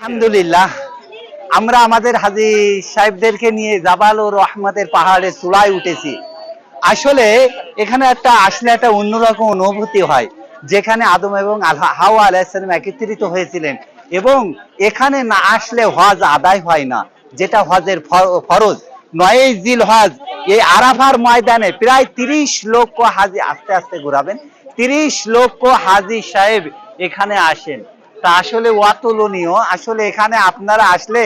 আলহামদুলিল্লাহ, আমরা আমাদের হাজী সাহেবদেরকে নিয়ে জাবাল ও রহমতের পাহাড়ের চূড়ায় উঠেছি। আসলে এখানে আসলে একটা অন্যরকম অনুভূতি হয়, যেখানে আদম এবং হাওয়া আলাইহিস সালাম একত্রিত হয়েছিলেন। এবং এখানে না আসলে হজ আদায় হয় না, যেটা হজের ফরজ। ৯ জিল হজ এই আরাফার ময়দানে প্রায় ৩০ লক্ষ হাজি, আস্তে আস্তে ঘুরাবেন, ৩০ লক্ষ হাজি সাহেব এখানে আসেন। তা আসলে অতুলনীয়। আসলে এখানে আপনারা আসলে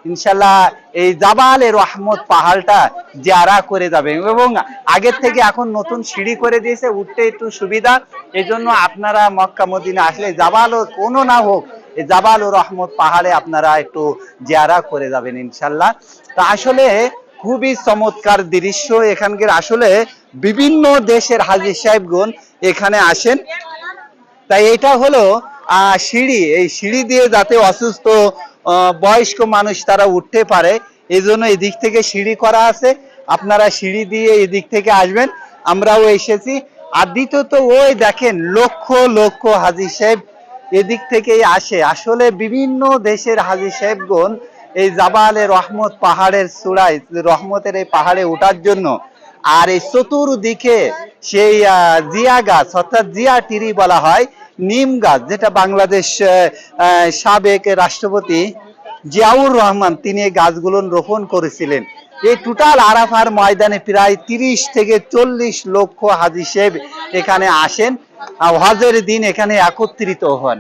ইনশাল্লাহ এই জাবালে রহমত পাহাড়টা জিয়ারা করে যাবেন। এবং আগের থেকে এখন নতুন সিঁড়ি করে দিয়েছে, উঠতে একটু সুবিধা। এই জন্য আপনারা মক্কা মদিনা আসলে জাবাল ও কোনো না হোক এই জাবাল ও রহমত পাহাড়ে আপনারা একটু জিয়ারা করে যাবেন ইনশাল্লাহ। তা আসলে খুবই চমৎকার দৃশ্য এখানকার। আসলে বিভিন্ন দেশের হাজী সাহেবগণ এখানে আসেন। তাই এটা হলো সিঁড়ি। এই সিঁড়ি দিয়ে যাতে অসুস্থ বয়স্ক মানুষ তারা উঠতে পারে, এই জন্য এই দিক থেকে সিঁড়ি করা আছে। আপনারা সিঁড়ি দিয়ে এই দিক থেকে আসবেন, আমরাও এসেছি। আর দ্বিতীয়ত ওই দেখেন লক্ষ লক্ষ হাজী সাহেব এদিক থেকেই আসে। আসলে বিভিন্ন দেশের হাজী সাহেবগণ এই জাবালে রহমত পাহাড়ের চূড়ায়, রহমতের এই পাহাড়ে ওঠার জন্য। আর এই চতুর্দিকে সেই জিয়া গাছ, অর্থাৎ জিয়া টিরি বলা হয়, নিম গাছ, যেটা বাংলাদেশ সাবেক রাষ্ট্রপতি জিয়াউর রহমান তিনি এই গাছগুলো রোপণ করেছিলেন। এই টোটাল আরাফার ময়দানে প্রায় ৩০ থেকে ৪০ লক্ষ হাজী সাহেব এখানে আসেন, হজের দিন এখানে একত্রিত হন।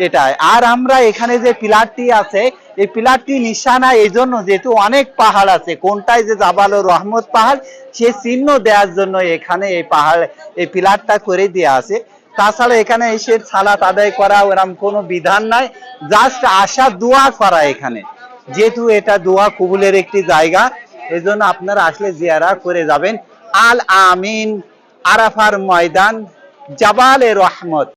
এটাই। আর আমরা এখানে যে পিলারটি আছে, এই পিলারটি নিশানা এই জন্য, যেহেতু অনেক পাহাড় আছে, কোনটায় যে জাবাল ও রহমত পাহাড় সে চিহ্ন দেওয়ার জন্য এখানে এই পাহাড়, এই পিলারটা করে দেওয়া আছে। তাছাড়া এখানে এসে সালাত আদায় করা ওরকম কোনো বিধান নাই, জাস্ট আসা দোয়া করা এখানে। যেহেতু এটা দোয়া কবুলের একটি জায়গা, এই জন্য আপনারা আসলে জিয়ারা করে যাবেন। আল আমিন, আরাফার ময়দান, জাবালে রহমত।